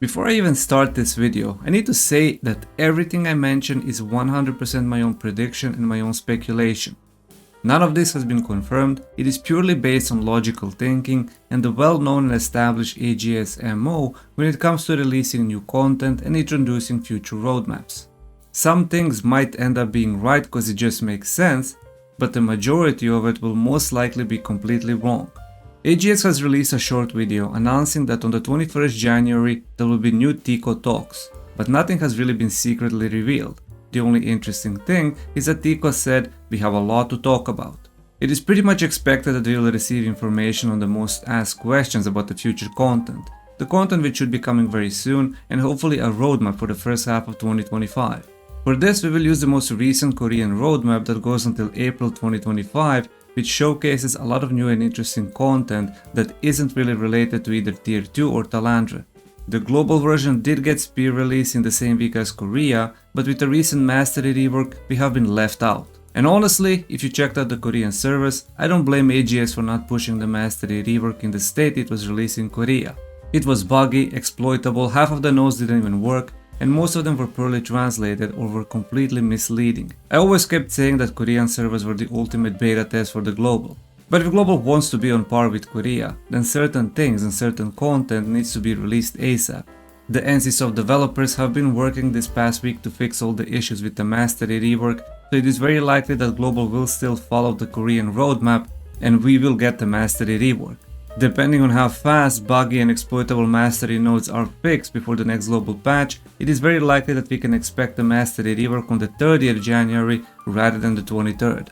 Before I even start this video, I need to say that everything I mention is 100% my own prediction and my own speculation. None of this has been confirmed, it is purely based on logical thinking and the well-known and established AGS MO when it comes to releasing new content and introducing future roadmaps. Some things might end up being right because it just makes sense, but the majority of it will most likely be completely wrong. AGS has released a short video announcing that on the 21st January there will be new Tico talks, but nothing has really been secretly revealed. The only interesting thing is that Tico said we have a lot to talk about. It is pretty much expected that we will receive information on the most asked questions about the future content, the content which should be coming very soon, and hopefully a roadmap for the first half of 2025. For this we will use the most recent Korean roadmap that goes until April 2025, which showcases a lot of new and interesting content that isn't really related to either Tier 2 or Talandra. The global version did get speed release in the same week as Korea, but with the recent mastery rework we have been left out. And honestly, if you checked out the Korean servers, I don't blame AGS for not pushing the mastery rework in the state it was released in Korea. It was buggy, exploitable, half of the nodes didn't even work, and most of them were poorly translated or were completely misleading. I always kept saying that Korean servers were the ultimate beta test for the global. But if global wants to be on par with Korea, then certain things and certain content needs to be released ASAP. The NCSoft developers have been working this past week to fix all the issues with the mastery rework, so it is very likely that global will still follow the Korean roadmap and we will get the mastery rework. Depending on how fast buggy and exploitable mastery nodes are fixed before the next global patch, it is very likely that we can expect the mastery rework on the 30th January rather than the 23rd.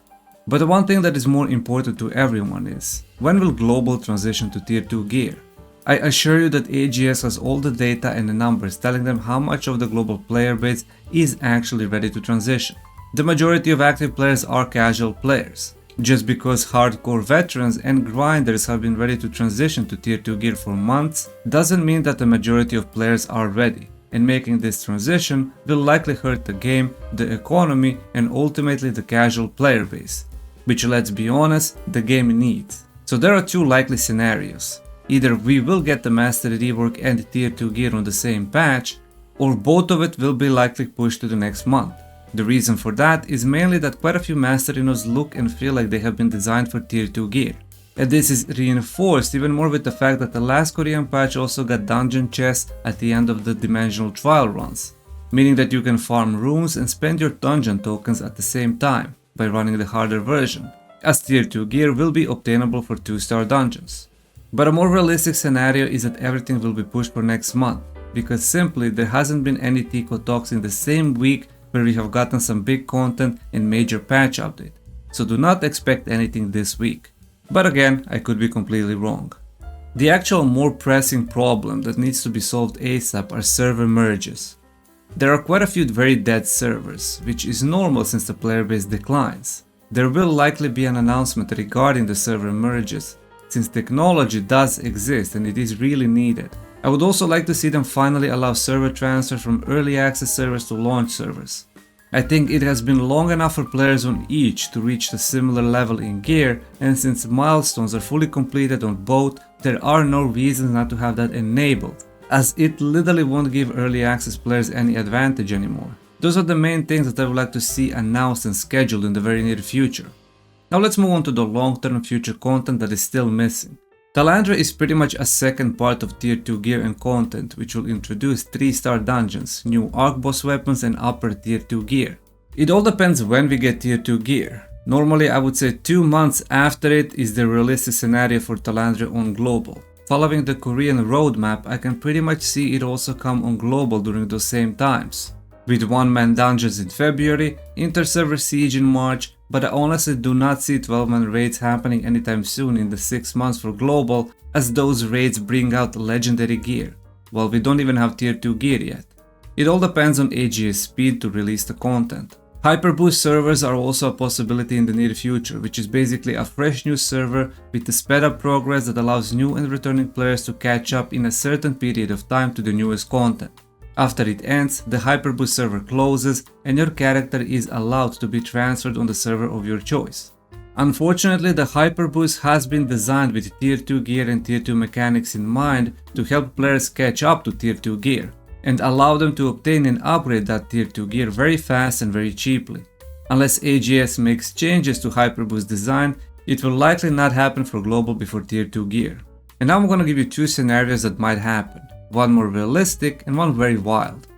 But the one thing that is more important to everyone is, when will global transition to Tier 2 gear? I assure you that AGS has all the data and the numbers telling them how much of the global player base is actually ready to transition. The majority of active players are casual players. Just because hardcore veterans and grinders have been ready to transition to Tier 2 gear for months doesn't mean that the majority of players are ready, and making this transition will likely hurt the game, the economy, and ultimately the casual player base, which, let's be honest, the game needs. So there are two likely scenarios. Either we will get the mastery rework and Tier 2 gear on the same patch, or both of it will be likely pushed to the next month. The reason for that is mainly that quite a few mastery nodes look and feel like they have been designed for Tier 2 gear. And this is reinforced even more with the fact that the last Korean patch also got dungeon chests at the end of the dimensional trial runs, meaning that you can farm runes and spend your dungeon tokens at the same time by running the harder version, as Tier 2 gear will be obtainable for 2-star dungeons. But a more realistic scenario is that everything will be pushed for next month, because simply there hasn't been any Tico talks in the same week where we have gotten some big content and major patch update, so do not expect anything this week. But again, I could be completely wrong. The actual more pressing problem that needs to be solved ASAP are server merges. There are quite a few very dead servers, which is normal since the player base declines. There will likely be an announcement regarding the server merges, since technology does exist and it is really needed. I would also like to see them finally allow server transfer from early access servers to launch servers. I think it has been long enough for players on each to reach a similar level in gear, and since milestones are fully completed on both, there are no reasons not to have that enabled, as it literally won't give early access players any advantage anymore. Those are the main things that I would like to see announced and scheduled in the very near future. Now let's move on to the long-term future content that is still missing. Talandra is pretty much a second part of Tier 2 gear and content, which will introduce 3-star dungeons, new arc boss weapons and upper Tier 2 gear. It all depends when we get Tier 2 gear. Normally I would say 2 months after it is the realistic scenario for Talandra on global. Following the Korean roadmap, I can pretty much see it also come on global during those same times. With one-man dungeons in February, inter-server siege in March, but I honestly do not see 12-man raids happening anytime soon in the 6 months for global, as those raids bring out legendary gear, while we don't even have Tier 2 gear yet. It all depends on AGS speed to release the content. Hyperboost servers are also a possibility in the near future, which is basically a fresh new server with a sped up progress that allows new and returning players to catch up in a certain period of time to the newest content. After it ends, the Hyperboost server closes and your character is allowed to be transferred on the server of your choice. Unfortunately, the Hyperboost has been designed with Tier 2 gear and Tier 2 mechanics in mind to help players catch up to Tier 2 gear and allow them to obtain and upgrade that Tier 2 gear very fast and very cheaply. Unless AGS makes changes to Hyperboost design, it will likely not happen for global before Tier 2 gear. And now I'm gonna give you two scenarios that might happen, one more realistic and one very wild.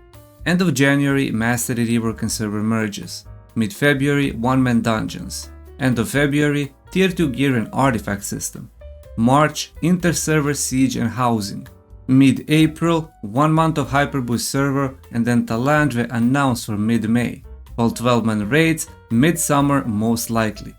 End of January, Mastery rework and server merges. Mid-February, one-man dungeons. End of February, Tier 2 gear and artifact system. March, inter-server siege and housing. Mid-April, 1 month of Hyperboost server, and then Talandre announced for mid-May, while 12-man raids mid-summer most likely.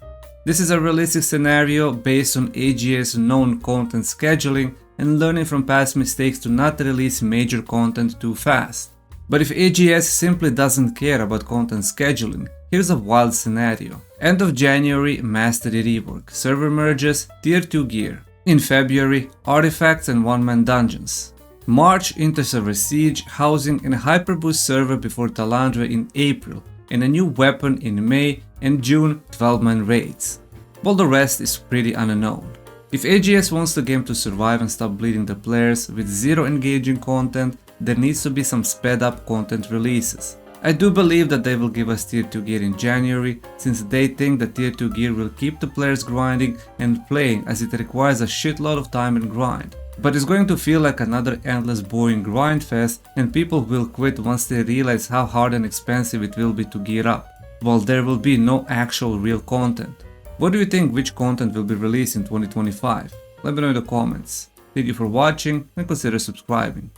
This is a realistic scenario based on AGS known content scheduling and learning from past mistakes to not release major content too fast. But if AGS simply doesn't care about content scheduling, here's a wild scenario. End of January, Mastery rework, server merges, Tier 2 gear. In February, artifacts and one-man dungeons. March, inter-server siege, housing and Hyperboost server before Talandre in April, and a new weapon in May, and June 12-man raids. While the rest is pretty unknown. If AGS wants the game to survive and stop bleeding the players with zero engaging content, there needs to be some sped up content releases. I do believe that they will give us Tier 2 gear in January, since they think that Tier 2 gear will keep the players grinding and playing, as it requires a shitload of time and grind. But it's going to feel like another endless boring grind fest, and people will quit once they realize how hard and expensive it will be to gear up, while there will be no actual real content. What do you think, which content will be released in 2025? Let me know in the comments. Thank you for watching and consider subscribing.